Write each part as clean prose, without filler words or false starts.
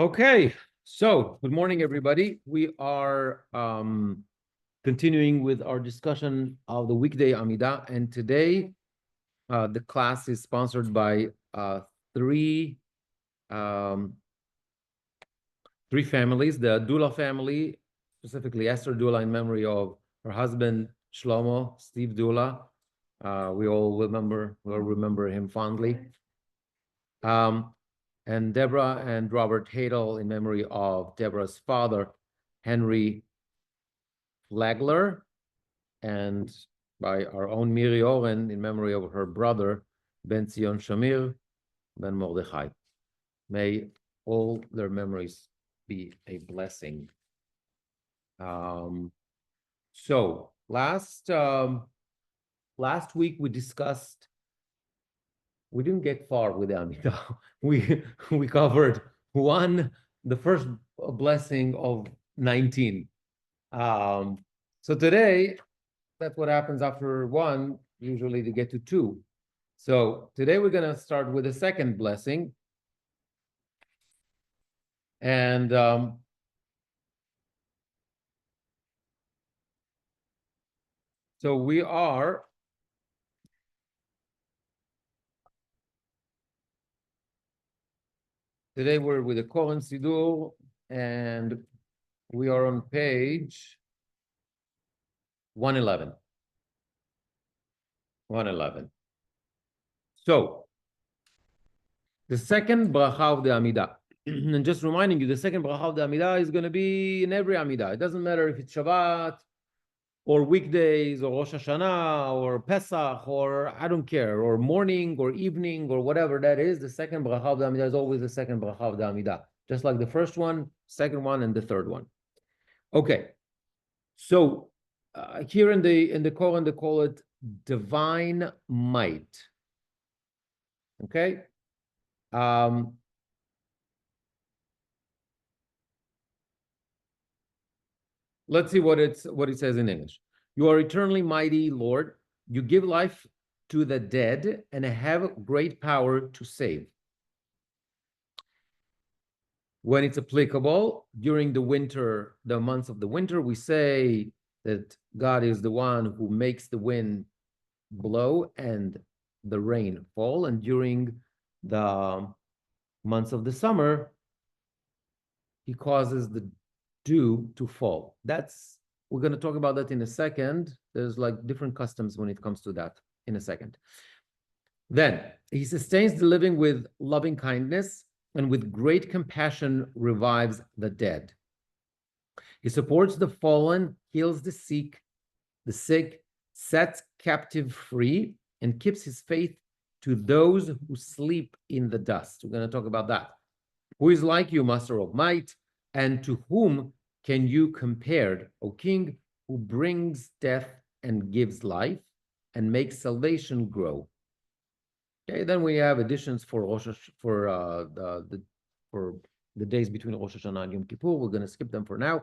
Okay, so good morning, everybody. We are continuing with our discussion of the weekday Amidah, and today the class is sponsored by three families: the Dula family, specifically Esther Dula, in memory of her husband Shlomo Steve Dula. We all remember him fondly. And Deborah and Robert Hadel in memory of Deborah's father, Henry Flagler, and by our own Miri Oren in memory of her brother, Ben Zion Shamir, Ben Mordechai. May all their memories be a blessing. So last week we discussed. We didn't get far with the Amidah. We covered the first blessing of 19. So today, that's what happens after one, usually to get to two. So today we're going to start with the second blessing. And so we are today we're with the Kohen Sidur, and we are on page 111. 111. So the second bracha of the Amidah, and just reminding you, the second bracha of the Amidah is going to be in every Amidah. It doesn't matter if it's Shabbat or weekdays or Rosh Hashanah or Pesach or I don't care, or morning or evening or whatever that is. The second bracha of the Amidah is always the second bracha of the Amidah, just like the first one, second one, and the third one. Okay, so here in the Koran they call it divine might. Okay. Let's see what it says in English. You are eternally mighty, Lord. You give life to the dead and have great power to save. When it's applicable, during the winter, the months of the winter, we say that God is the one who makes the wind blow and the rain fall. And during the months of the summer, he causes the dew to fall. We're going to talk about that in a second. There's like different customs when it comes to that in a second. Then he sustains the living with loving kindness, and with great compassion revives the dead. He supports the fallen, heals the sick, sets captive free, and keeps his faith to those who sleep in the dust. We're going to talk about that. Who is like you, Master of Might, and to whom can you compare, O King, who brings death and gives life and makes salvation grow? Okay, then we have additions for the days between Rosh Hashanah and Yom Kippur. We're going to skip them for now.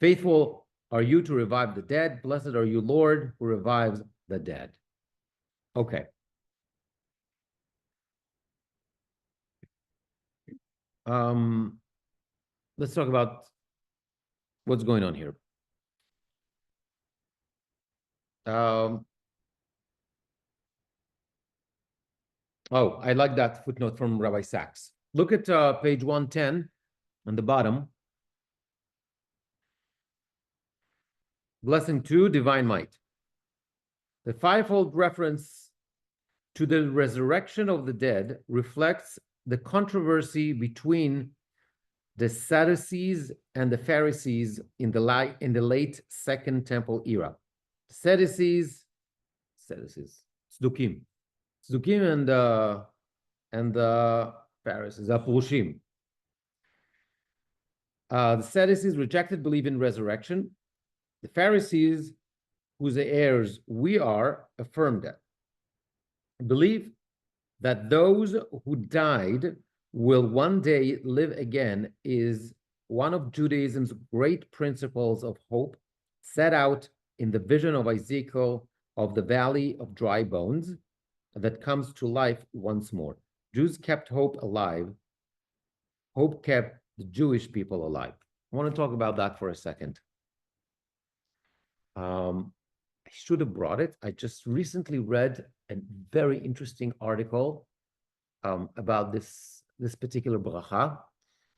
Faithful are you to revive the dead. Blessed are you, Lord, who revives the dead. Okay. Let's talk about what's going on here. Oh, I like that footnote from Rabbi Sachs. Look at page 110 on the bottom. Blessing 2, divine might. The fivefold reference to the resurrection of the dead reflects the controversy between the Sadducees and the Pharisees in the late Second Temple era. Sadducees, Tzdukim and the Pharisees, Apurushim. The Sadducees rejected belief in resurrection. The Pharisees, whose heirs we are, affirmed that. Believe that those who died will one day live again is one of Judaism's great principles of hope set out in the vision of Ezekiel of the valley of dry bones that comes to life once more. Jews kept hope alive. Hope kept the Jewish people alike. I want to talk about that for a second. I should have brought it. I just recently read a very interesting article about this particular bracha,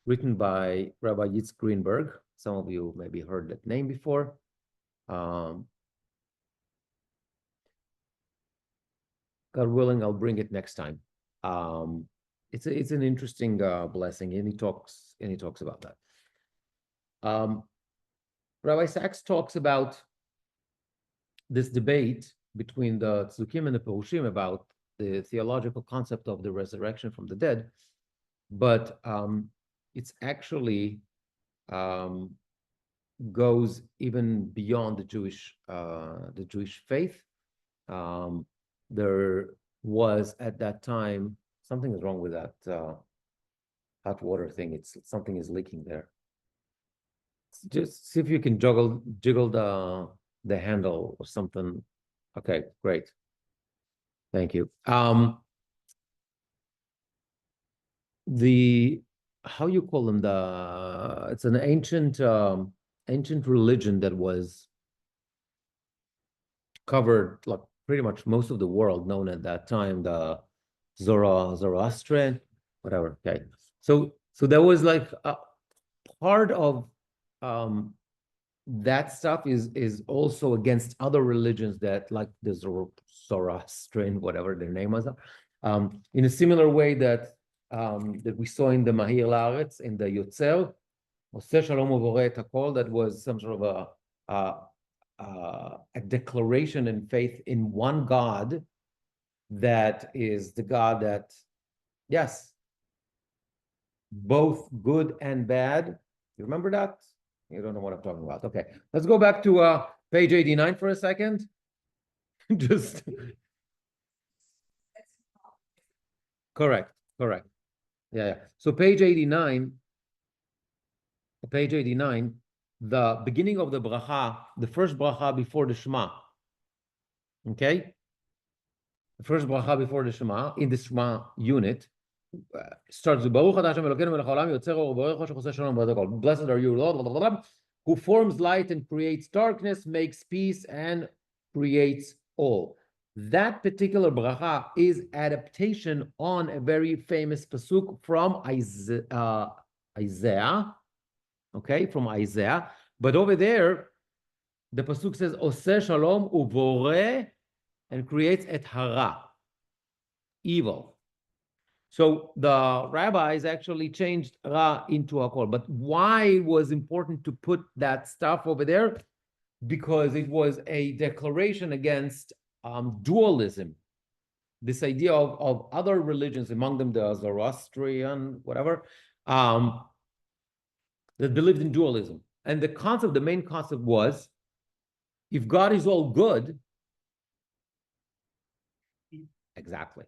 written by Rabbi Yitzhak Greenberg. Some of you maybe heard that name before. God willing, I'll bring it next time. It's an interesting blessing, and he talks about that. Rabbi Sachs talks about this debate between the Tzukim and the Perushim about the theological concept of the resurrection from the dead, but it's actually goes even beyond the Jewish faith. There was at that time, something is wrong with that hot water thing. Something is leaking there. Just see if you can jiggle the handle or something. Okay, great. Thank you. How you call them, it's an ancient religion that was covered like pretty much most of the world known at that time, the Zoroastrian, whatever. Okay, so there was like a part of that stuff is also against other religions that, like the Zoroastrian, whatever their name was, in a similar way that we saw in the Mahir La'aretz, in the Yotzer, Oseh Shalom Uvoreh et Hakol, that was some sort of a declaration in faith in one God, that is the God that, yes, both good and bad. You remember that? You don't know what I'm talking about. Okay, let's go back to page 89 for a second. Just correct. Yeah. So page 89, the beginning of the bracha, the first bracha before the Shema. Okay? The first bracha before the Shema, in the Shema unit, starts with Baruch Atah Hashem Elokeinu melech haolam yotzer or uborech Oseh Oseh Shalom v'et hakol. Blessed are you, Lord, who forms light and creates darkness, makes peace and creates all. That particular bracha is adaptation on a very famous pasuk from Isaiah. Okay, from Isaiah. But over there, the pasuk says, Oseh Shalom uboreh, and creates et hara, evil. So the rabbis actually changed ra into hakol. But why it was important to put that stuff over there? Because it was a declaration against dualism. This idea of other religions, among them the Zoroastrian, whatever, that believed in dualism. And the main concept was, if God is all good, exactly.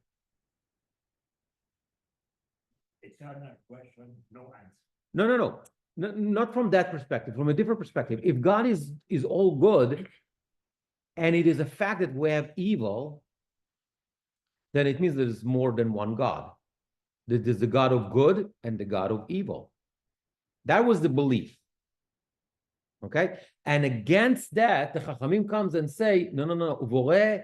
It's not a question, no answer. No, not from that perspective, from a different perspective. If God is all good, and it is a fact that we have evil, then it means there's more than one God. There's the God of good and the God of evil. That was the belief. Okay? And against that, the Chachamim comes and say, no, uvoreh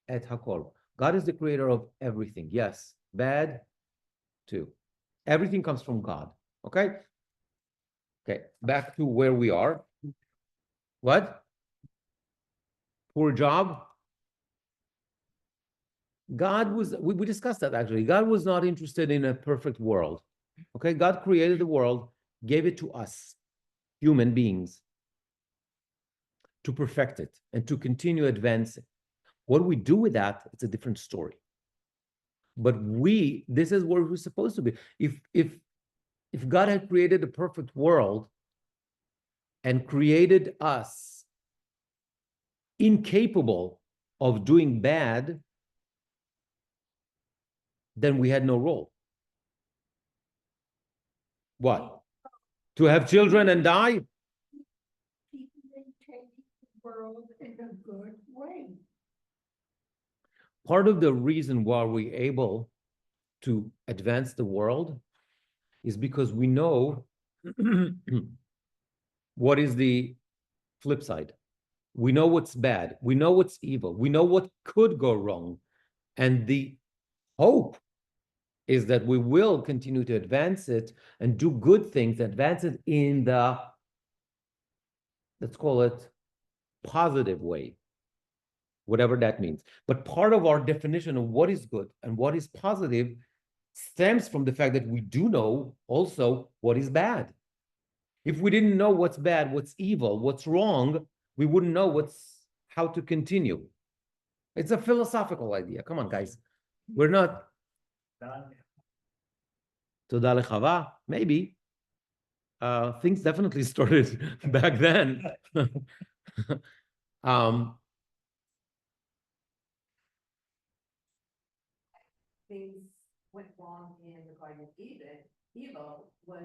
et hakol. God is the creator of everything. Yes, bad too. Everything comes from God. Okay? Okay, back to where we are. What? Poor job? God was, we discussed that actually. God was not interested in a perfect world. Okay, God created the world, gave it to us, human beings, to perfect it and to continue advancing. What we do with that, it's a different story. But this is where we're supposed to be. If God had created a perfect world and created us incapable of doing bad, then we had no role. What? To have children and die? People maintain the world in a good way. Part of the reason why we're able to advance the world is because we know what is the flip side. We know what's bad. We know what's evil. We know what could go wrong. And the hope is that we will continue to advance it and do good things, advance it in the, let's call it, positive way, whatever that means. But part of our definition of what is good and what is positive stems from the fact that we do know also what is bad. If we didn't know what's bad, what's evil, what's wrong, we wouldn't know how to continue. It's a philosophical idea. Come on, guys. We're not. Toda lechava, maybe. Things definitely started back then. Things went wrong in the Garden of Eden, evil was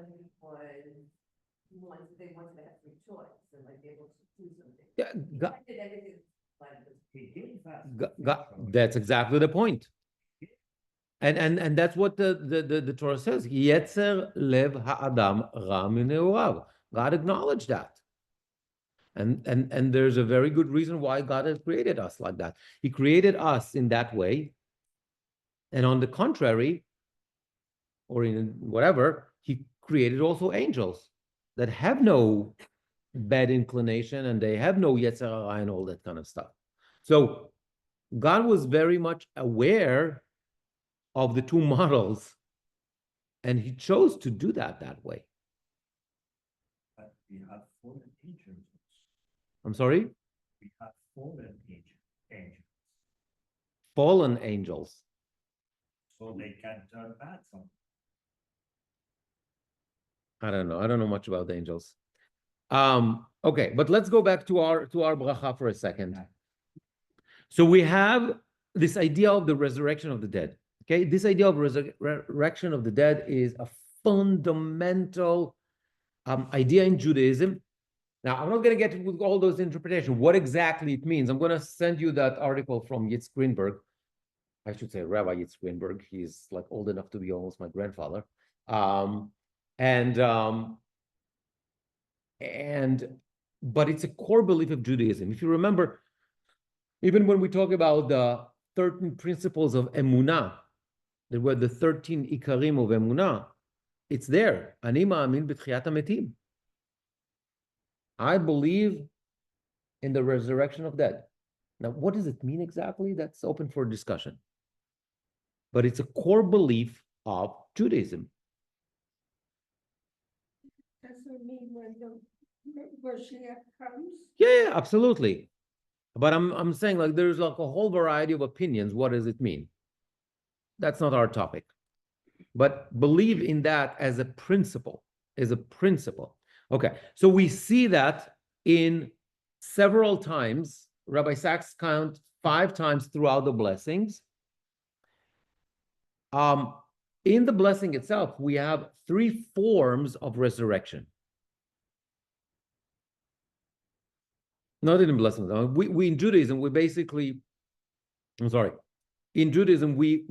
because they wanted to have free choice and like be able to do something. Yeah, Did everything that's exactly the point. And that's what the Torah says. Yetzer lev ha'adam ra mineurav. God acknowledged that. And there's a very good reason why God has created us like that. He created us in that way. And on the contrary, or in whatever, he created also angels that have no bad inclination and they have no Yetzer hara and all that kind of stuff. So God was very much aware of the two models, and he chose to do that way. But we have fallen angels. I'm sorry? We have fallen angels. Fallen angels. So they can turn bad sometimes. I don't know. I don't know much about the angels. Okay, but let's go back to our bracha for a second. So we have this idea of the resurrection of the dead. Okay, this idea of resurrection of the dead is a fundamental idea in Judaism. Now, I'm not going to get into all those interpretations, what exactly it means. I'm going to send you that article from Yitzhak Greenberg. I should say Rabbi Yitzhak Greenberg. He's like old enough to be almost my grandfather. But it's a core belief of Judaism. If you remember, even when we talk about the 13 principles of Emunah, there were the 13 ikarim of Emunah, it's there. Ani ma'amin b'tchiyat hametim. I believe in the resurrection of dead. Now, what does it mean exactly? That's open for discussion. But it's a core belief of Judaism. Does it mean when the Mashiach comes? Yeah, absolutely. But I'm saying like there's like a whole variety of opinions. What does it mean? That's not our topic. But believe in that as a principle, Okay, so we see that in several times. Rabbi Sachs count 5 times throughout the blessings. In the blessing itself, we have 3 forms of resurrection. Not in the blessings. We in Judaism, we basically, in Judaism, we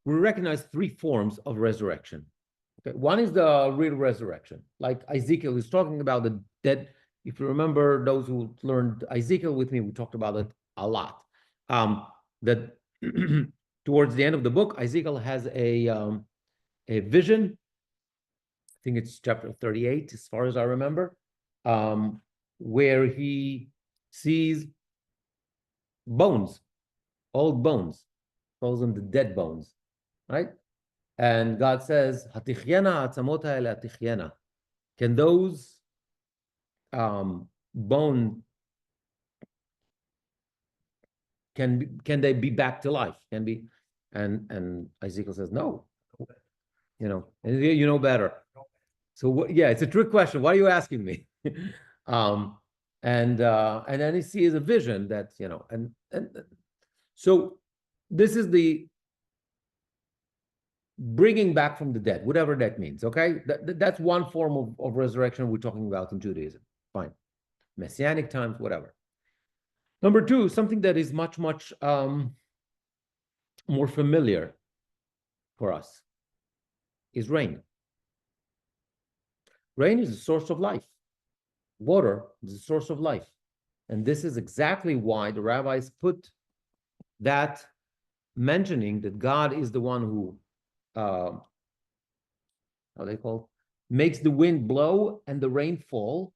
recognize 3 forms of resurrection. Okay, one is the real resurrection, like Ezekiel is talking about the dead. If you remember, those who learned Ezekiel with me, we talked about it a lot. That towards the end of the book, Ezekiel has a vision. I think it's chapter 38, as far as I remember, where he sees bones, old bones, calls them the dead bones, right? And God says, "Hatichyena atzamot ha'ele hatichyena." Can those bone can they be back to life? Can be, and Ezekiel says no. And you know better. So what? Yeah, it's a trick question. Why are you asking me? And then he sees a vision that and so this is the bringing back from the dead, whatever that means. Okay, that's one form of resurrection we're talking about in Judaism. Fine, Messianic times, whatever. Number 2, something that is much more familiar for us. is rain. Rain is the source of life. Water is the source of life. And this is exactly why the rabbis put that mentioning that God is the one who, how they call, makes the wind blow and the rain fall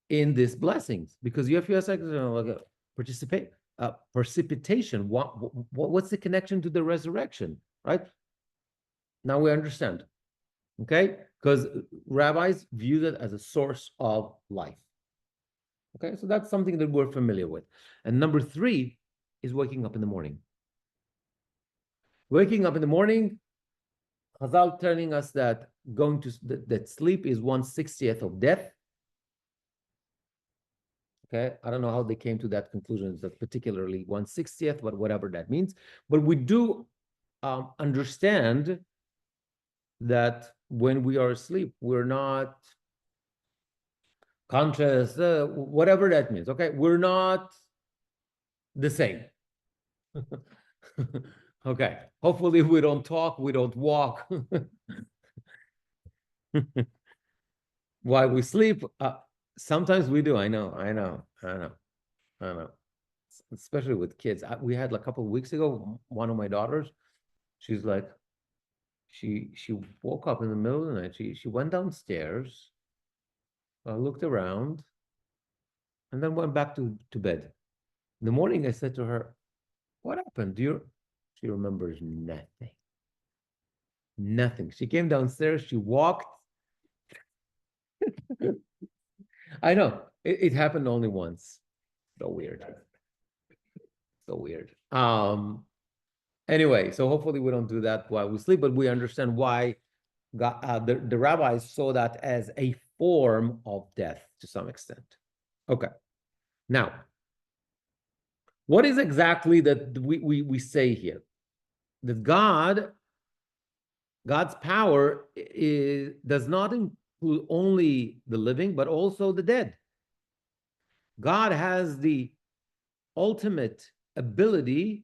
in these blessings. Because you have like a precipitation. What's the connection to the resurrection, right? Now we understand, okay? Because rabbis view that as a source of life. Okay, so that's something that we're familiar with. And number 3 is waking up in the morning. Waking up in the morning, Chazal telling us that that sleep is 1/60th of death. Okay, I don't know how they came to that conclusion, that particularly 1/60th, but whatever that means. But we do understand that when we are asleep, we're not conscious, whatever that means. Okay, we're not the same. Okay, hopefully we don't talk, we don't walk. While we sleep, sometimes we do. I know. Especially with kids. We had a couple of weeks ago, one of my daughters, she's like, she woke up in the middle of the night. She went downstairs, looked around, and then went back to bed. In the morning, I said to her, "What happened? She remembers nothing. Nothing. She came downstairs. She walked. I know it happened only once. So weird. So weird. Anyway, so hopefully we don't do that while we sleep, but we understand why God, the rabbis saw that as a form of death to some extent. Okay. Now, what is exactly that we say here? That God's power does not include only the living, but also the dead. God has the ultimate ability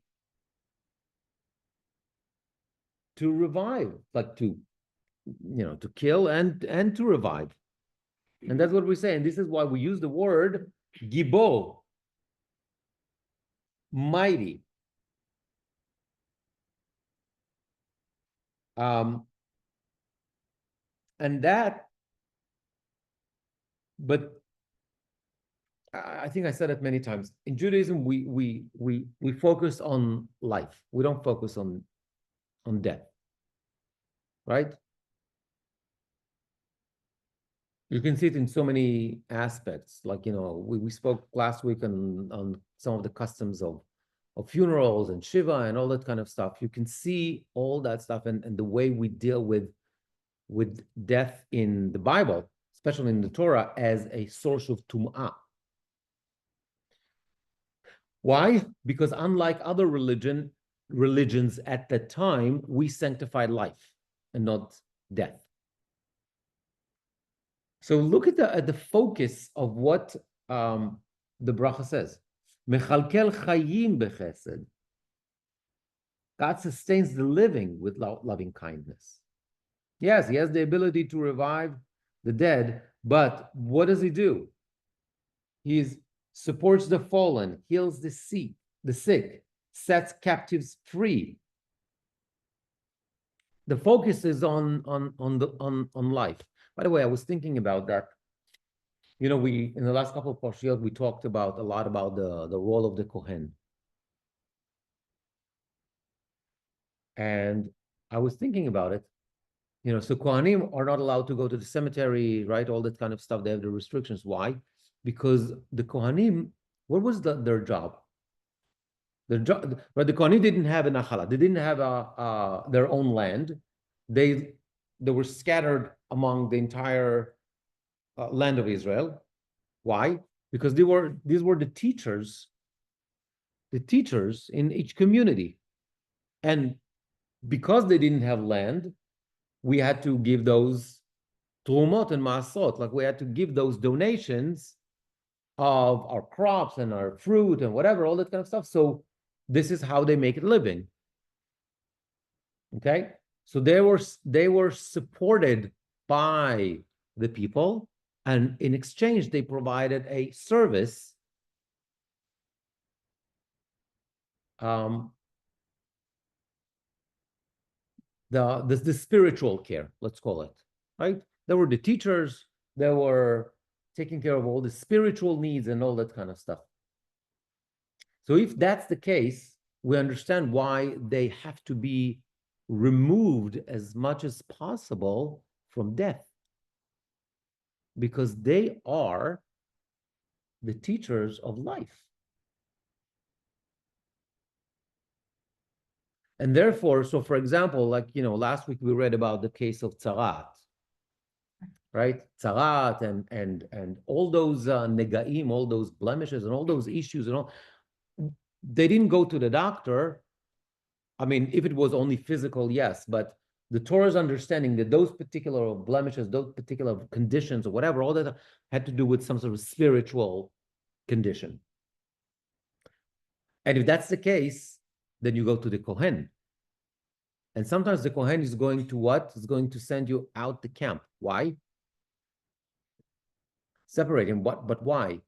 to revive, like to kill and to revive. And that's what we say. And this is why we use the word gibor, mighty. And that, but I think I said it many times. In Judaism, we focus on life. We don't focus on death, right? You can see it in so many aspects. Like, we spoke last week on some of the customs of funerals and Shiva and all that kind of stuff. You can see all that stuff and the way we deal with death in the Bible, especially in the Torah, as a source of tum'ah. Why? Because unlike other religions at that time, we sanctified life and not death. So look at the focus of what the bracha says. Mechalkel chayim bechesed. God sustains the living with loving kindness. Yes, he has the ability to revive the dead, but what does he do? He supports the fallen, heals the sick, sets captives free. The focus is on life. By the way, I was thinking about that. We in the last couple of parshiot we talked a lot about the role of the Kohen. And I was thinking about it. So Kohanim are not allowed to go to the cemetery, right? All that kind of stuff. They have the restrictions. Why? Because the Kohanim, what was their job? Right? The Kohanim didn't have a nachala. They didn't have their own land. They were scattered among the entire land of Israel. Why? Because these were the teachers in each community. And because they didn't have land, we had to give those trumot and maasot, like we had to give those donations of our crops and our fruit and whatever, all that kind of stuff. So this is how they make a living. Okay? So they were supported by the people, and in exchange, they provided a service. The spiritual care, let's call it, right? There were the teachers, they were taking care of all the spiritual needs and all that kind of stuff. So if that's the case, we understand why they have to be removed as much as possible from death, because they are the teachers of life. And therefore, so for example, like, last week we read about the case of Tzarat, right? Tzarat and all those negaim, all those blemishes and all those issues and all, they didn't go to the doctor. I mean, if it was only physical, yes, but the Torah's understanding that those particular blemishes, those particular conditions or whatever, all that had to do with some sort of spiritual condition. And if that's the case, then you go to the Kohen. And sometimes the Kohen is going to what? Is going to send you out the camp. Why? Separate him. But why?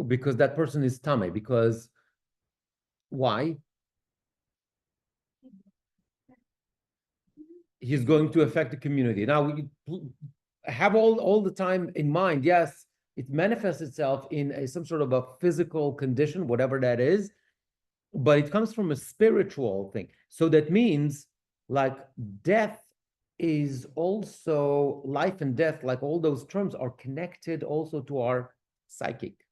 Because that person is Tameh. Because why? He's going to affect the community. Now, we have all the time in mind, yes, it manifests itself in some sort of a physical condition, whatever that is, but it comes from a spiritual thing. So that means, like, death is also, life and death, like all those terms are connected also to our psychic,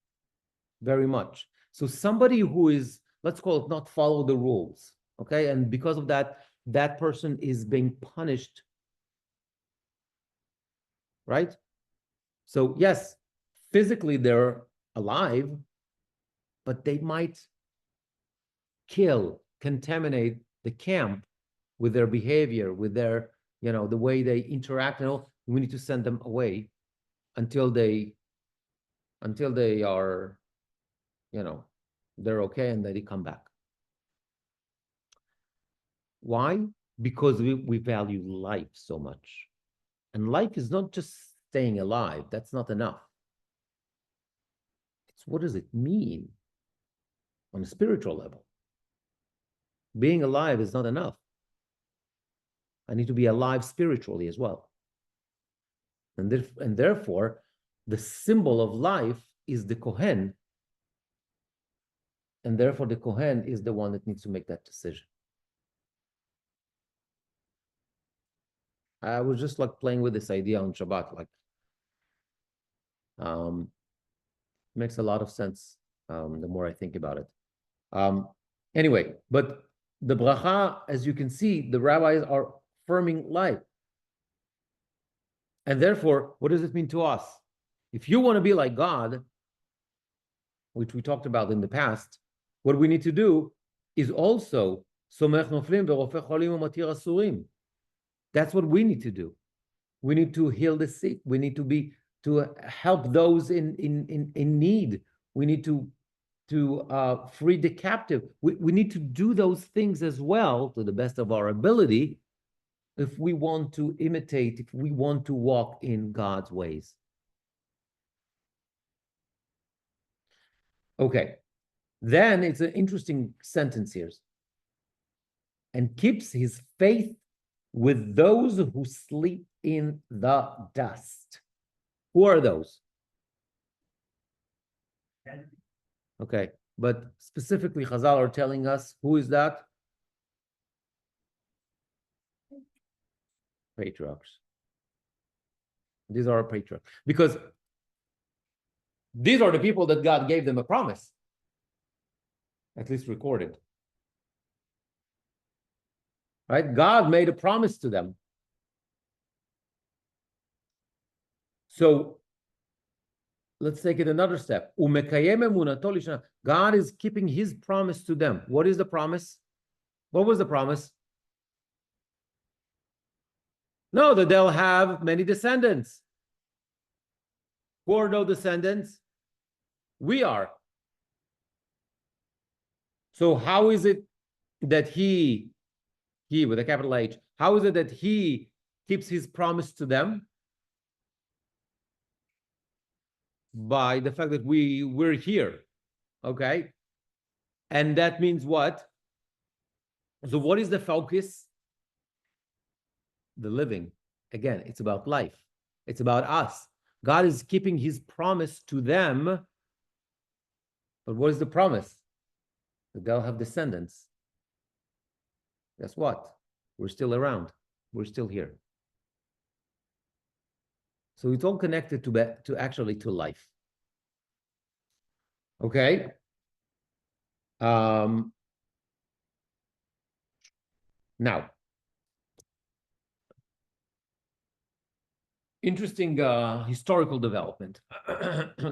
very much. So somebody who is, let's call it, not follow the rules, okay? And because of that, that person is being punished, right? So yes, physically they're alive, but they might kill, contaminate the camp with their behavior, with their, the way they interact and all. We need to send them away until they are, they're okay and they come back. Why? Because we value life so much. And life is not just staying alive. That's not enough. It's what does it mean on a spiritual level? Being alive is not enough. I need to be alive spiritually as well. And therefore, the symbol of life is the Kohen. And therefore, the Kohen is the one that needs to make that decision. I was just like playing with this idea on Shabbat, like, makes a lot of sense the more I think about it. Anyway, but the bracha, as you can see, the rabbis are affirming life. And therefore, what does it mean to us? If you want to be like God, which we talked about in the past, what we need to do is also somech noflim ve'rofeh cholim u'matir asurim. That's what we need to do. We need to heal the sick. We need to help those in need. We need to free the captive. We need to do those things as well to the best of our ability if we want to imitate, if we want to walk in God's ways. Okay, then it's an interesting sentence here. And keeps his faith with those who sleep in the dust. Who are those? Okay, but specifically Chazal are telling us, who is that? Patriarchs. These are patriarchs. Because these are the people that God gave them a promise. At least recorded. Right? God made a promise to them. So let's take it another step. God is keeping his promise to them. What is the promise? What was the promise? No, that they'll have many descendants. Who are no descendants? We are. So how is it that he He with a capital H. How is it that he keeps his promise to them? By the fact that we're here, okay? And that means what? So what is the focus? The living. Again, it's about life. It's about us. God is keeping his promise to them. But what is the promise? That they'll have descendants. Guess what? We're still around. We're still here. So it's all connected to actually to life. Okay. Now, interesting historical development.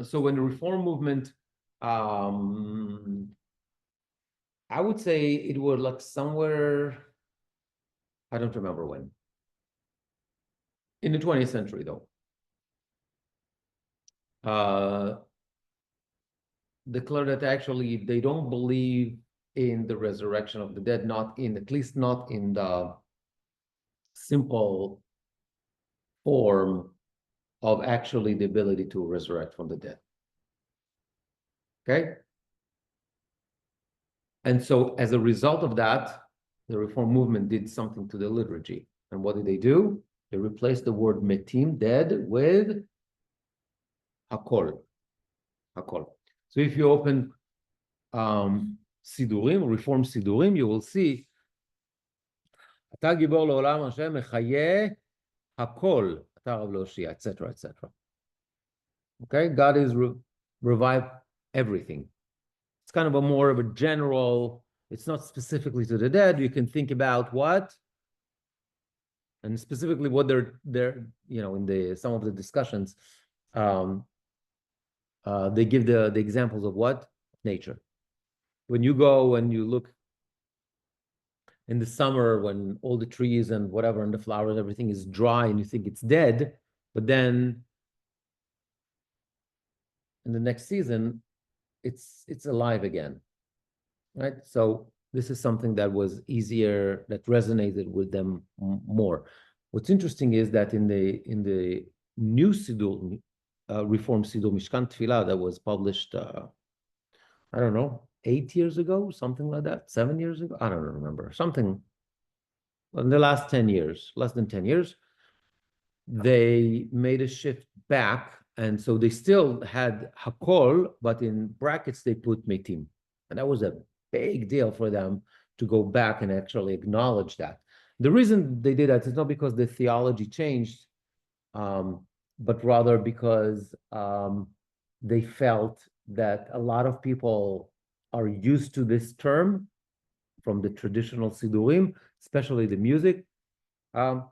So when the reform movement, I would say it was like somewhere, I don't remember when. In the 20th century, though. Declare that actually they don't believe in the resurrection of the dead, at least not in the simple form of actually the ability to resurrect from the dead. Okay? And so as a result of that, the reform movement did something to the liturgy. And what did they do? They replaced the word metim, dead, with hakol. Hakol. So if you open Sidurim, Reform Sidurim, you will see אתה גיבור לעולם השם מחיה הכל, אתה רב להושיע, etc., etc. Okay, God is revive everything. It's kind of a more of a general, it's not specifically to the dead. You can think about what, and specifically what they're in some of the discussions, they give the examples of what? Nature. When you go and you look in the summer when all the trees and whatever and the flowers, everything is dry and you think it's dead, but then in the next season, it's alive again, right? So this is something that was easier, that resonated with them more. What's interesting is that in the new Sidur, Reform Sidur Mishkan Tefillah that was published, I don't know, 8 years ago, something like that, 7 years ago, I don't remember, something in the last 10 years, less than 10 years, they made a shift back. And so they still had hakol, but in brackets, they put metim. And that was a big deal for them to go back and actually acknowledge that. The reason they did that is not because the theology changed, but rather because they felt that a lot of people are used to this term from the traditional sidurim, especially the music. So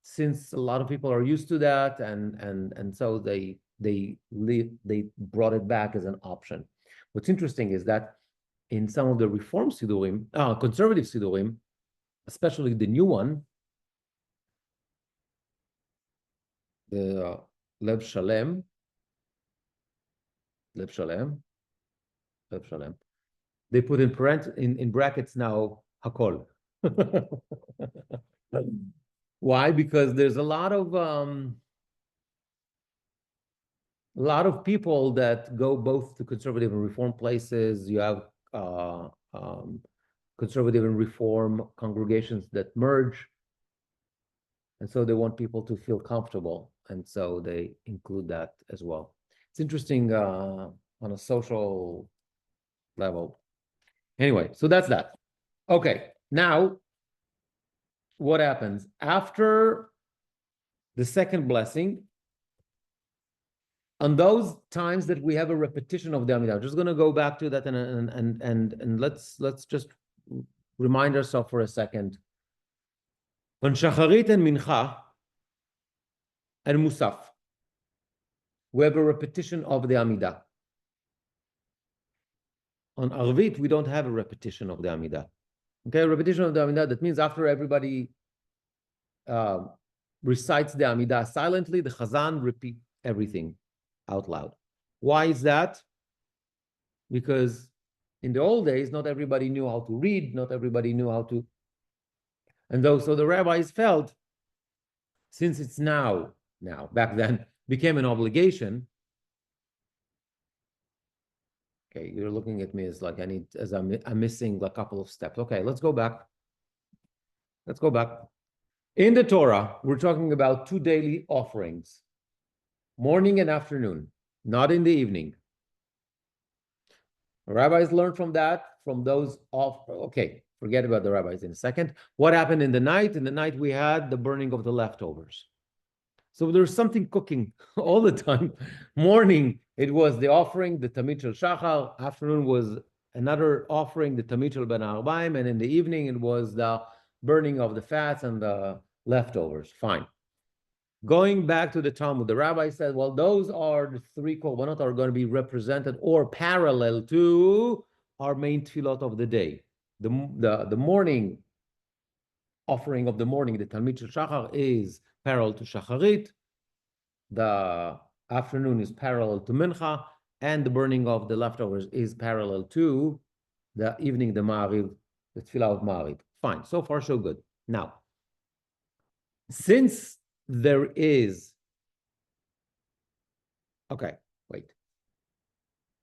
since a lot of people are used to that, and so they brought it back as an option. What's interesting is that in some of the reform sidurim, conservative sidurim, especially the new one, the Lev Shalem, they put in brackets now hakol. Why? Because there's a lot of people that go both to conservative and reform places. You have conservative and reform congregations that merge, and so they want people to feel comfortable, and so they include that as well. It's interesting on a social level. Anyway, so that's that. Okay, now what happens after the second blessing? On those times that we have a repetition of the Amidah, I'm just going to go back to that and let's just remind ourselves for a second. On Shacharit and Mincha and Musaf, we have a repetition of the Amidah. On Arvit, we don't have a repetition of the Amidah. Okay, a repetition of the Amidah, that means after everybody recites the Amidah silently, the Chazan repeat everything out loud. Why is that? because in the old days, not everybody knew how to read, not everybody knew how to. And so the rabbis felt, since it's now, back then, became an obligation. Okay, you're looking at me as like I'm missing a couple of steps. Okay, let's go back. Let's go back. In the Torah, we're talking about 2 daily offerings, morning and afternoon, not in the evening. Rabbis learned from that, from those off. Okay, forget about the rabbis in a second. What happened in the night? In the night, we had the burning of the leftovers. So there's something cooking all the time. Morning, it was the offering, the Tamid Shel Shachar. Afternoon was another offering, the Tamid Shel Ben Arbaim. And in the evening, it was the burning of the fats and the leftovers. Fine. Going back to the Talmud, the rabbi said, well, those are the 3 korbanot are going to be represented or parallel to our main tefillot of the day. The morning offering of the morning, the Tamid Shel Shachar, is parallel to Shacharit. The afternoon is parallel to Mincha, and the burning of the leftovers is parallel to the evening, the Ma'ariv, the Tefillah of Ma'ariv. Fine, so far so good. Now, since there is, okay, wait.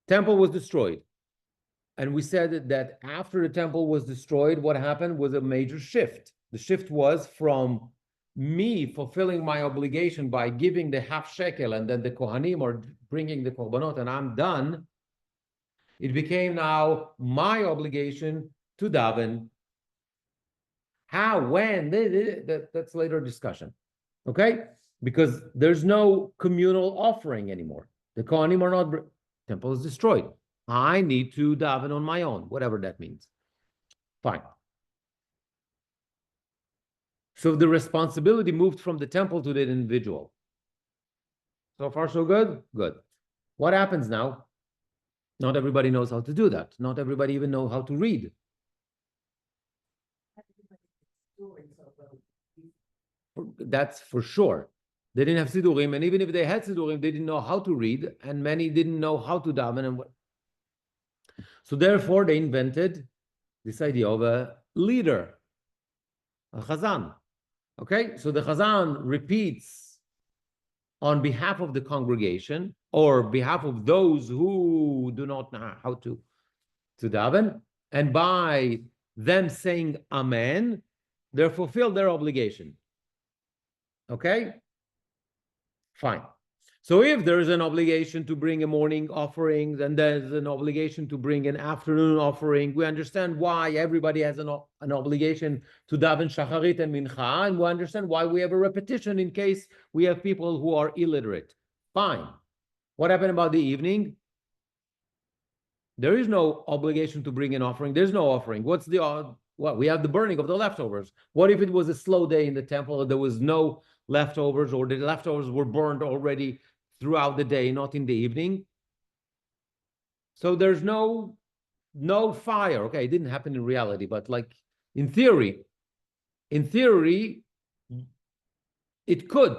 Temple was destroyed. And we said that after the temple was destroyed, what happened was a major shift. The shift was from me fulfilling my obligation by giving the half shekel, and then the Kohanim are bringing the korbanot, and I'm done. It became now my obligation to daven. How, when, that's later discussion. Okay? Because there's no communal offering anymore. The Kohanim are not, temple is destroyed. I need to daven on my own, whatever that means. Fine. So the responsibility moved from the temple to the individual. So far, so good? Good. What happens now? Not everybody knows how to do that. Not everybody even knows how to read. That's for sure. They didn't have sidurim, and even if they had sidurim, they didn't know how to read, and many didn't know how to daven. And so therefore, they invented this idea of a leader, a chazan. Okay, so the chazan repeats on behalf of the congregation or behalf of those who do not know how to daven, and by them saying amen, they fulfill their obligation. Okay, fine. So if there is an obligation to bring a morning offering, then there's an obligation to bring an afternoon offering. We understand why everybody has an obligation to daven shacharit and mincha, and we understand why we have a repetition in case we have people who are illiterate. Fine. What happened about the evening? There is no obligation to bring an offering. There's no offering. What's the what? We have the burning of the leftovers. What if it was a slow day in the temple and there was no leftovers, or the leftovers were burned already throughout the day, not in the evening? So there's no fire. Okay, it didn't happen in reality, but like in theory, it could.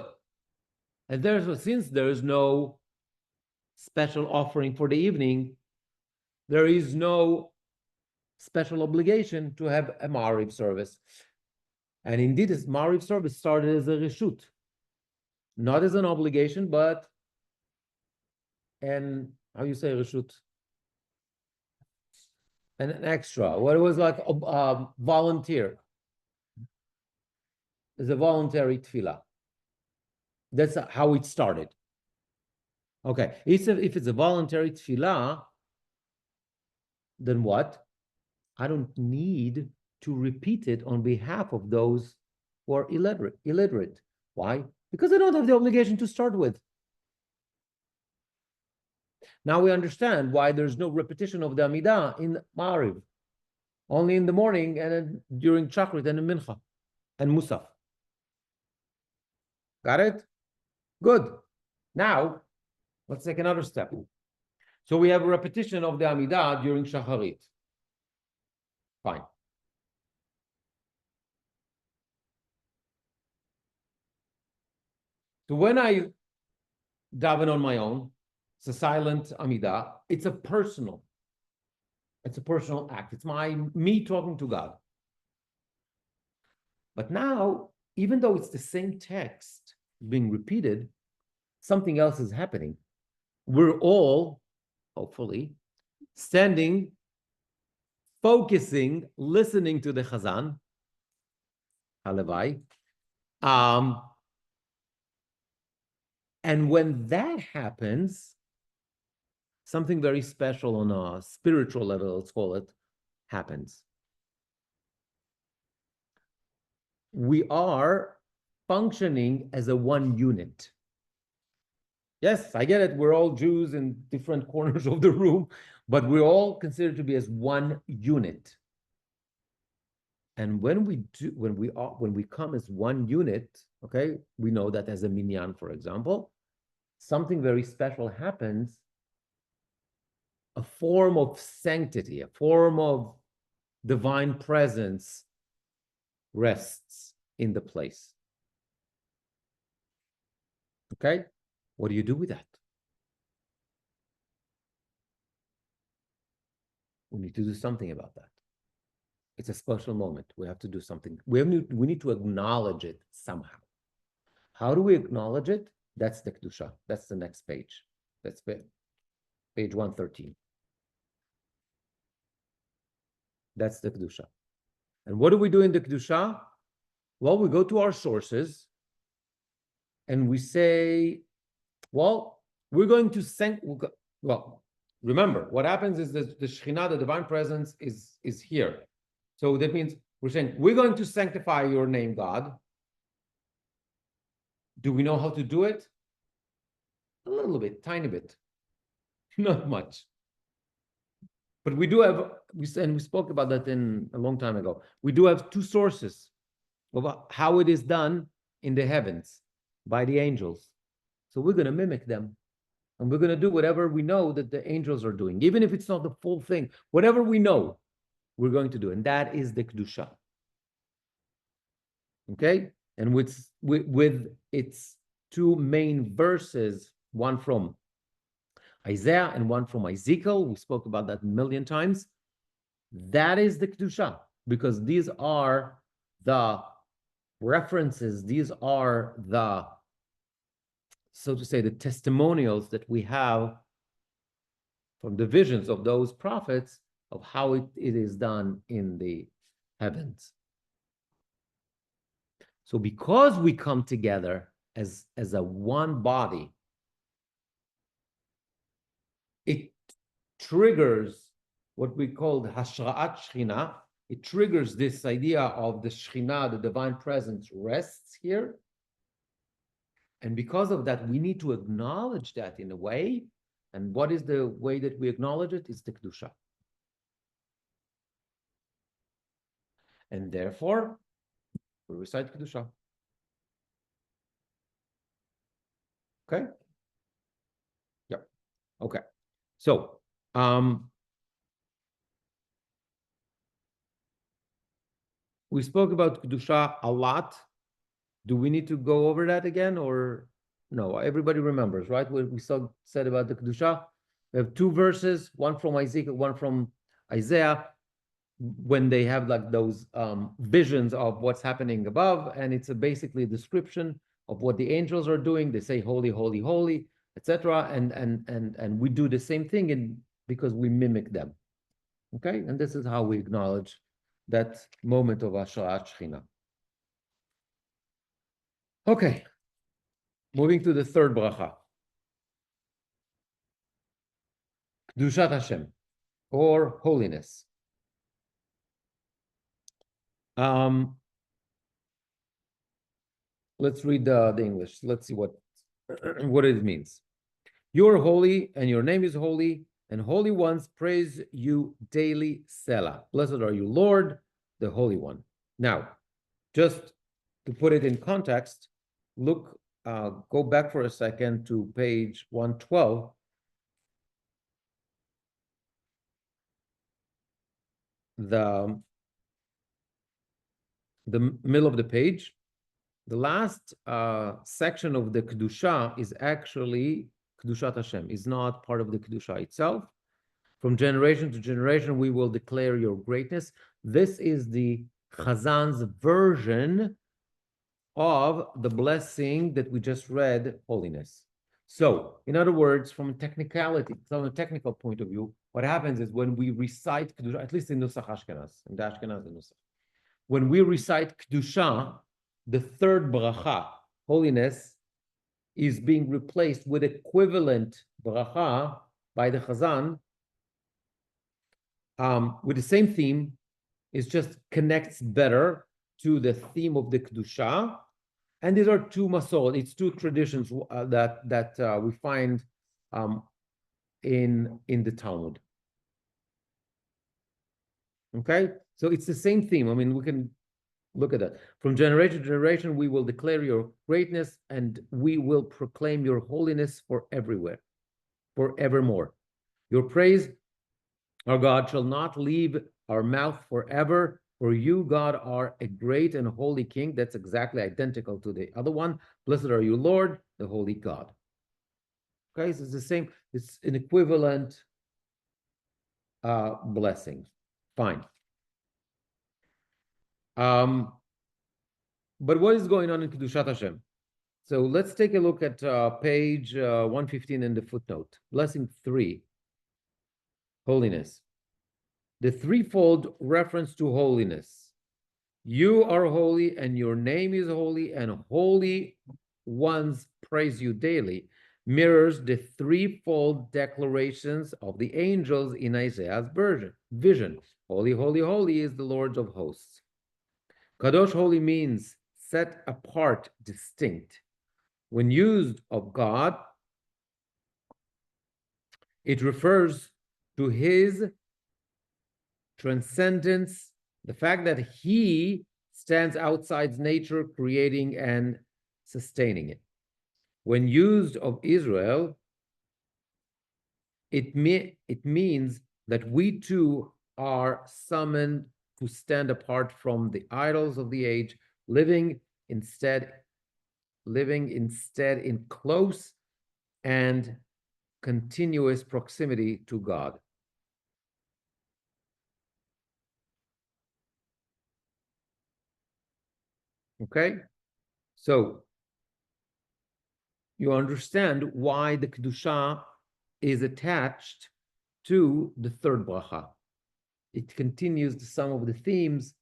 And since there is no special offering for the evening, there is no special obligation to have a Ma'ariv service. And indeed, this Ma'ariv service started as a reshut, not as an obligation, but how you say reshut? An extra. What it was like a volunteer. It's a voluntary tefillah. That's how it started. Okay, if it's a voluntary tefillah, then what? I don't need to repeat it on behalf of those who are illiterate. Why? Because I don't have the obligation to start with. Now we understand why there's no repetition of the Amidah in Ma'ariv, only in the morning and then during Chakrit and in Mincha and Musaf. Got it? Good. Now, let's take another step. So we have a repetition of the Amidah during Shacharit. Fine. So when I daven on my own, it's a silent Amidah. It's a personal. It's a personal act. It's me talking to God. But now, even though it's the same text being repeated, something else is happening. We're all, hopefully, standing, focusing, listening to the Chazan, Halavai. And when that happens, something very special on a spiritual level, let's call it, happens. We are functioning as a one unit. Yes, I get it. We're all Jews in different corners of the room, but we're all considered to be as one unit. And when we come as one unit, okay, we know that as a minyan, for example, something very special happens. A form of sanctity, a form of divine presence rests in the place. Okay? What do you do with that? We need to do something about that. It's a special moment. We have to do something. We need to acknowledge it somehow. How do we acknowledge it? That's the Kedusha. That's the next page. That's page 113. That's the Kedusha. And what do we do in the Kedusha? Well, we go to our sources and we say, well, we're going to well, remember, what happens is that the Shekhinah, the divine presence, is here. So that means we're saying, we're going to sanctify your name, God. Do we know how to do it? A little bit, tiny bit. Not much. But we do have, we spoke about that in a long time ago. We do have two sources of how it is done in the heavens by the angels. So we're going to mimic them. And we're going to do whatever we know that the angels are doing. Even if it's not the full thing, whatever we know, we're going to do. And that is the Kedusha. Okay? And with its two main verses, one from Isaiah and one from Ezekiel, we spoke about that a million times. That is the Kedusha, because these are the references, these are the, so to say, the testimonials that we have from the visions of those prophets of how it is done in the heavens. So because we come together as a one body, it triggers what we call the Hashra'at Shekhinah. It triggers this idea of the Shekhinah, the divine presence, rests here. And because of that, we need to acknowledge that in a way. And what is the way that we acknowledge it? It's the Kedusha. And therefore, we recite Kedusha. Okay? Yeah. Okay. So, we spoke about Kedusha a lot. Do we need to go over that again or no? Everybody remembers, right? What we said about the Kedusha. We have two verses, one from Ezekiel, one from Isaiah, when they have like those visions of what's happening above, and it's basically a description of what the angels are doing. They say, holy, holy, holy, etc. And we do the same thing because we mimic them. Okay? And this is how we acknowledge that moment of Hashra'at Shekhinah. Okay, moving to the third bracha. Kedushat Hashem, or holiness. Let's read the English. Let's see what it means. You are holy, and your name is holy, and holy ones praise you daily, Selah. Blessed are you, Lord, the Holy One. Now, just to put it in context, look, go back for a second to page 112. The middle of the page. The last section of the Kedusha is actually Kedushat Hashem. Is not part of the Kedusha itself. From generation to generation, we will declare your greatness. This is the Chazan's version of the blessing that we just read, holiness. So, in other words, from a technical point of view, what happens is when we recite Kedusha, at least in Nusach Ashkenaz, in the Ashkenaz Nusach, when we recite Kedusha, the third bracha, holiness, is being replaced with equivalent bracha by the Chazan, with the same theme. It just connects better to the theme of the Kedusha. And these are two Masorot, it's two traditions that we find in the Talmud. Okay, so it's the same theme. I mean, we can look at that. From generation to generation, we will declare your greatness and we will proclaim your holiness for everywhere, forevermore. Your praise, our God, shall not leave our mouth forever. For you, God, are a great and holy King. That's exactly identical to the other one. Blessed are you, Lord, the holy God. Okay, so it's the same. It's an equivalent blessing. Fine. But what is going on in Kedushat Hashem? So let's take a look at page 115 in the footnote. Blessing 3, holiness. The threefold reference to holiness. You are holy, and your name is holy, and holy ones praise you daily, mirrors the threefold declarations of the angels in Isaiah's vision. Holy, holy, holy is the Lord of hosts. Kadosh, holy, means set apart, distinct. When used of God, it refers to his transcendence, the fact that he stands outside nature, creating and sustaining it. When used of Israel, it means that we too are summoned to stand apart from the idols of the age, living instead in close and continuous proximity to God. Okay, so you understand why the Kedusha is attached to the third bracha. It continues some of the themes,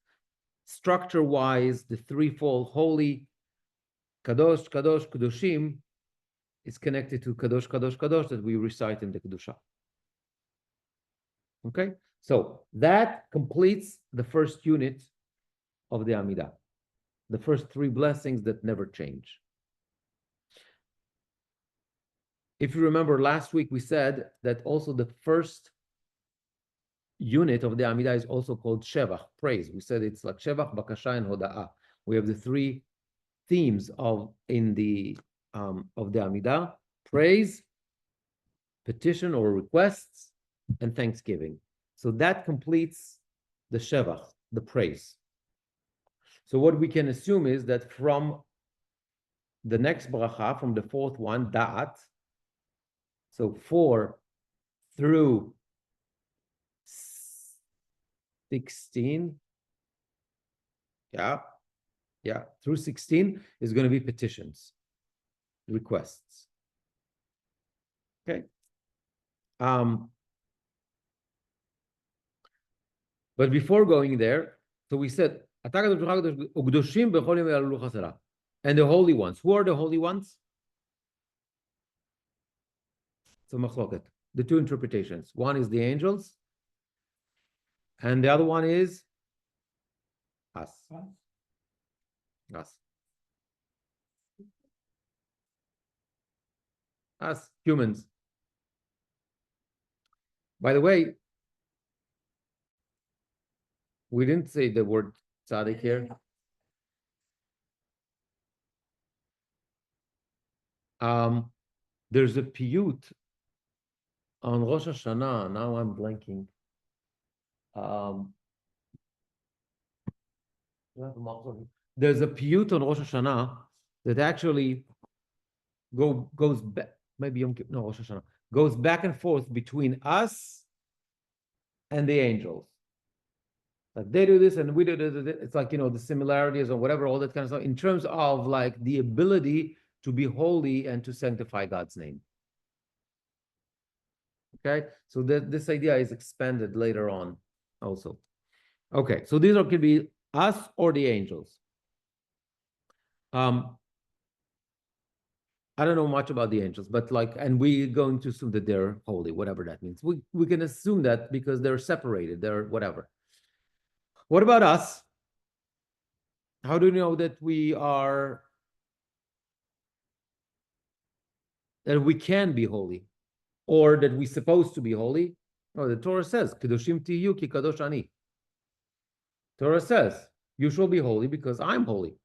structure-wise, the threefold holy, Kadosh, Kadosh, Kedoshim, is connected to Kadosh, Kadosh, Kadosh that we recite in the Kedusha. Okay, so that completes the first unit of the Amidah. The first three blessings that never change. If you remember last week, we said that also the first unit of the Amidah is also called Shevach, praise. We said it's like Shevach, Bakasha, and Hoda'ah. We have the three themes of the Amidah: praise, petition or requests, and thanksgiving. So that completes the Shevach, the praise. So what we can assume is that from the next bracha, from the fourth one, Da'at, so 4 through 16, through 16 is going to be petitions, requests. Okay. But before going there, so we said, and the holy ones. Who are the holy ones? So machloket. The two interpretations. One is the angels, and the other one is us. Us, humans. By the way, we didn't say the word tzaddik here. There's a piyut on Rosh Hashanah. Now I'm blanking. There's a piyut on Rosh Hashanah that actually goes back. Maybe Yom Kippur, no, Rosh Hashanah goes back and forth between us and the angels. Like they do this and we do this. It's like, the similarities or whatever, all that kind of stuff, in terms of like the ability to be holy and to sanctify God's name. Okay, so this idea is expanded later on also. Okay, so these could be us or the angels. I don't know much about the angels, but and we're going to assume that they're holy, whatever that means. We can assume that because they're separated, they're whatever. What about us? How do you know that we can be holy, or that we're supposed to be holy? Oh, the Torah says, "Kedoshim tiyu ki kadosh ani." Torah says, "You shall be holy because I'm holy."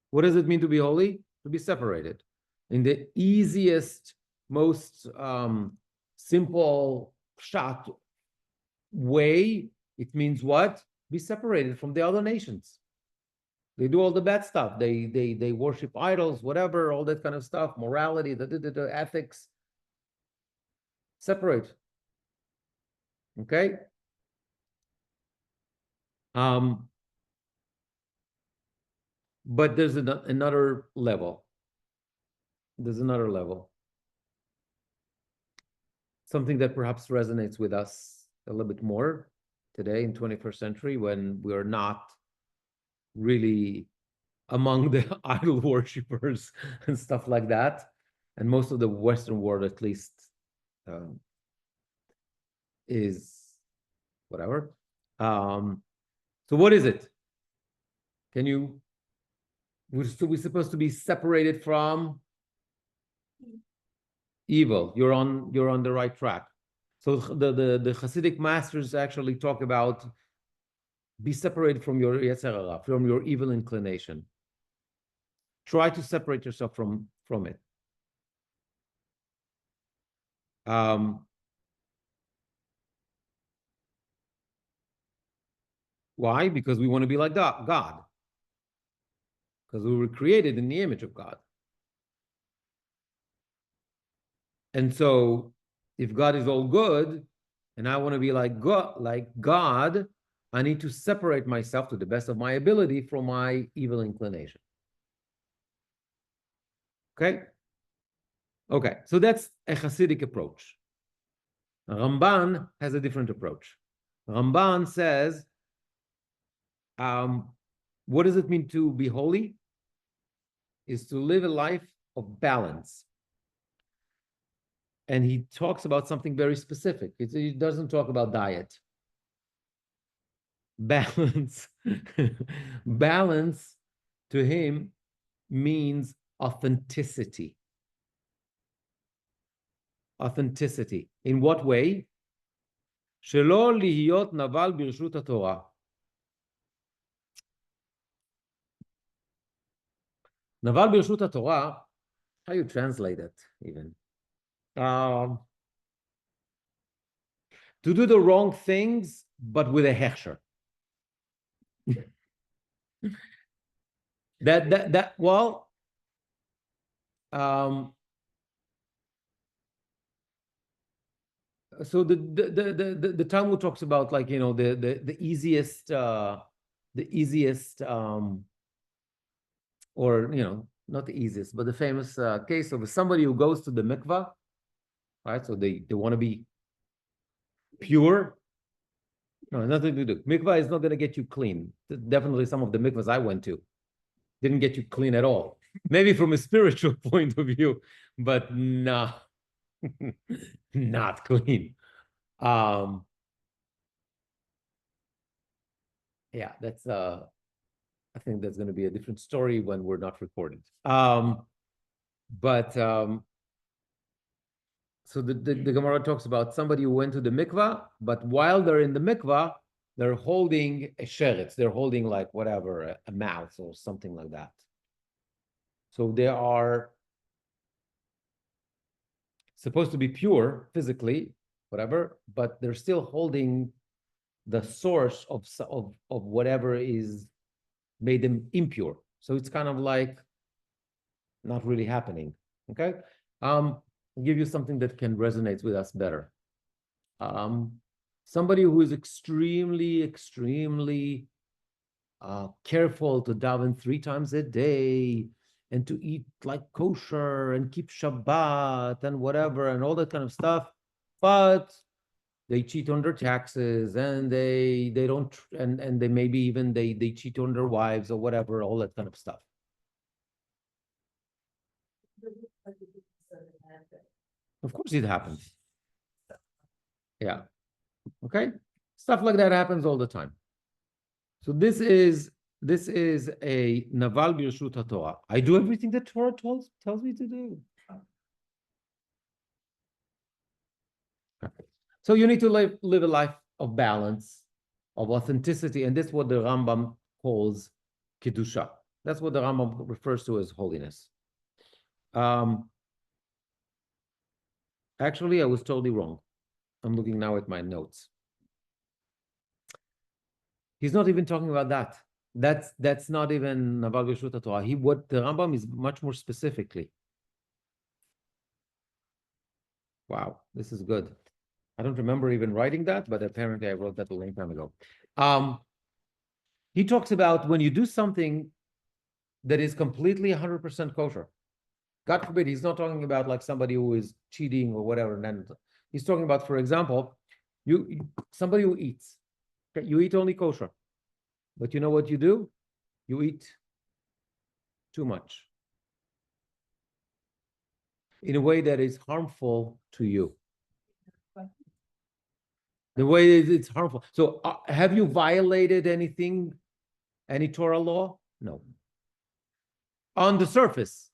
What does it mean to be holy? To be separated. In the easiest, most simple shot way, it means what? Be separated from the other nations. They do all the bad stuff. They worship idols, whatever, all that kind of stuff, morality, the ethics. Separate. Okay? But there's another level. There's another level. Something that perhaps resonates with us a little bit more today in 21st century, when we're not really among the idol worshippers and stuff like that. And most of the Western world, at least, is whatever. So what is it? We're supposed to be separated from evil. You're on the right track. So the Hasidic masters actually talk about be separated from your Yetzer Hara, from your evil inclination. Try to separate yourself from it. Why? Because we want to be like God. Because we were created in the image of God. And so if God is all good, and I want to be like God, I need to separate myself to the best of my ability from my evil inclination. Okay? Okay, so that's a Hasidic approach. Ramban has a different approach. Ramban says, what does it mean to be holy? Is to live a life of balance. And he talks about something very specific. He doesn't talk about diet. Balance. Balance to him means authenticity. Authenticity. In what way? שלא להיות נבל ברשות התורה. נבל ברשות התורה, how you translate it even? To do the wrong things, but with a hechsher. So the Talmud talks about the easiest or not the easiest, but the famous case of somebody who goes to the mikvah, right? So they want to be pure. No, nothing to do. Mikvah is not going to get you clean. Definitely some of the mikvahs I went to didn't get you clean at all. Maybe from a spiritual point of view, but no, not clean. Yeah, that's I think that's going to be a different story when we're not recorded. So the Gemara talks about somebody who went to the mikvah, but while they're in the mikvah, they're holding a sheretz. They're holding like whatever, a mouse or something like that. So they are supposed to be pure physically, whatever, but they're still holding the source of whatever is made them impure. So it's kind of like not really happening. Okay. I'll give you something that can resonate with us better. somebody who is extremely careful to daven 3 times a day and to eat like kosher and keep Shabbat and whatever and all that kind of stuff, but they cheat on their taxes and they don't and they maybe even they cheat on their wives or whatever, all that kind of stuff. Of course it happens. Yeah. Okay. Stuff like that happens all the time. So this is a naval b'reshut haTorah. I do everything that Torah tells me to do. Okay. So you need to live a life of balance, of authenticity, and this is what the Rambam calls kedusha. That's what the Rambam refers to as holiness. Actually, I was totally wrong. I'm looking now at my notes. He's not even talking about that. That's not even naval b'reshut haTorah. What the Rambam is much more specifically. Wow, this is good. I don't remember even writing that, but apparently I wrote that a long time ago. He talks about when you do something that is completely 100% kosher. God forbid, he's not talking about like somebody who is cheating or whatever. And then he's talking about, for example, somebody who eats. Okay, you eat only kosher. But you know what you do? You eat too much in a way that is harmful to you. The way it's harmful. So have you violated anything, any Torah law? No. On the surface.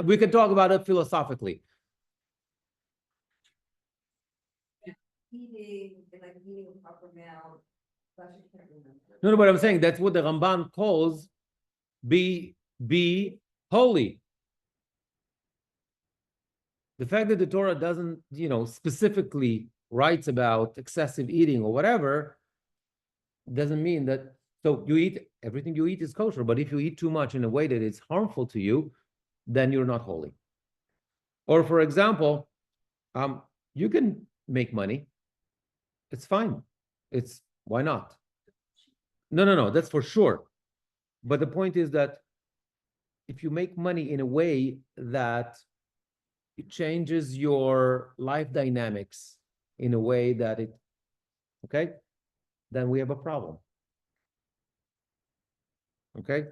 We can talk about it philosophically. Eating and like eating a proper amount. No, but I'm saying that's what the Ramban calls be holy. The fact that the Torah doesn't, specifically writes about excessive eating or whatever, doesn't mean that. So everything you eat is kosher, but if you eat too much in a way that is harmful to you, then you're not holy. Or for example, you can make money. It's fine. Why not? No, that's for sure. But the point is that if you make money in a way that it changes your life dynamics in a way that okay, then we have a problem. Okay?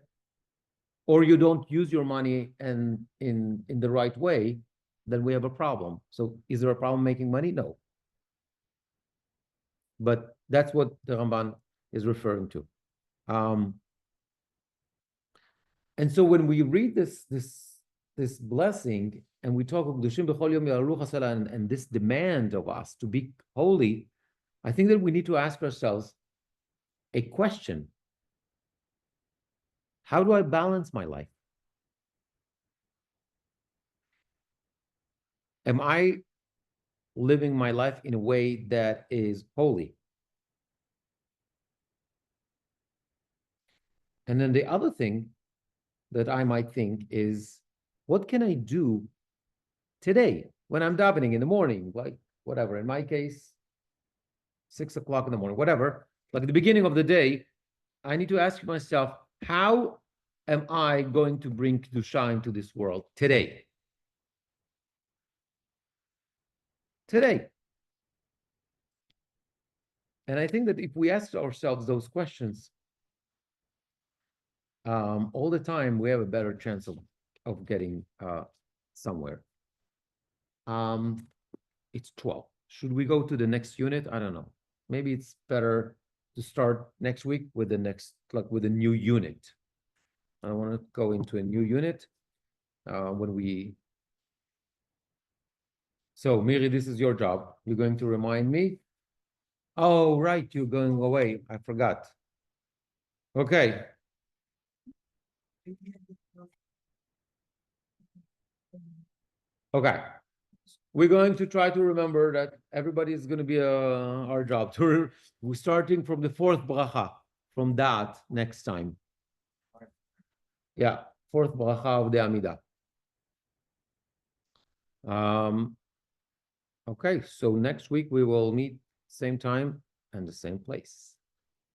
Or you don't use your money and in the right way, then we have a problem. So is there a problem making money? No. But that's what the Ramban is referring to. And so when we read this blessing and we talk of and this demand of us to be holy, I think that we need to ask ourselves a question. How do I balance my life? Am I living my life in a way that is holy? And then the other thing that I might think is, what can I do today when I'm davening in the morning, like whatever, in my case, 6 o'clock in the morning, whatever, like at the beginning of the day, I need to ask myself, how am I going to bring Kedusha into this world today? Today. And I think that if we ask ourselves those questions all the time, we have a better chance of getting somewhere. It's 12. Should we go to the next unit? I don't know. Maybe it's better to start next week with with a new unit. I want to go into a new unit So Miri, this is your job. You're going to remind me. Oh, right, you're going away. I forgot. Okay. Okay. We're going to try to remember that everybody is going to be our job. We're starting from the 4th bracha, from that next time. Yeah, 4th bracha of the Amidah. Okay, so next week we will meet same time and the same place.